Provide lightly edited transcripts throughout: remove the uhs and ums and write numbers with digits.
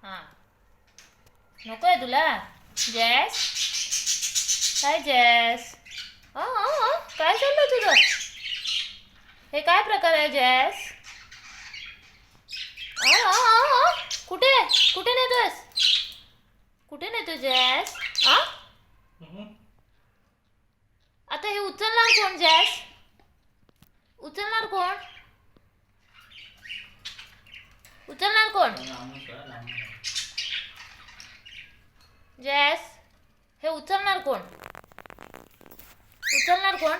हां नको आहे तुला जॅस. काय जॅस? काय चाललं तुझं? हे काय प्रकार आहे जॅस? कुठे कुठे नेतोस? कुठे नेतो जॅस? आता हे उचलणार कोण जॅस? उचलणार कोण? उचलणार कोण जॅस? हे उचलणार कोण? उचलणार कोण?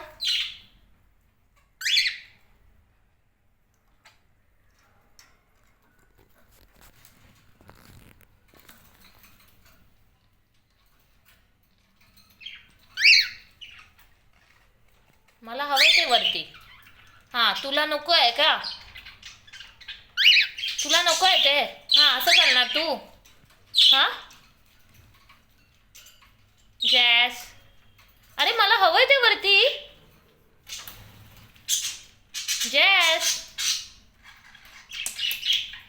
मला हवंय ते वरती. हां तुला नको आहे का? तुला नको आहे ते? हां असं करणार तू? हां जॅस, अरे मला हवंय ते वरती. जॅस,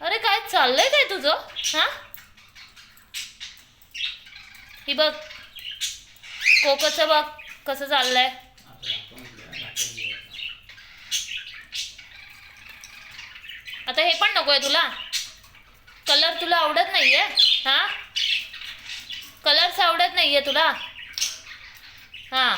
अरे काय चाललंय काय तुझं? हां ही बघ कोकोचं बघ कसं चाललंय. आता हे पण नको आहे तुला? कलर तुला आवडत नाहीये? हां कलर्स आवडत नाहीये तुला? हां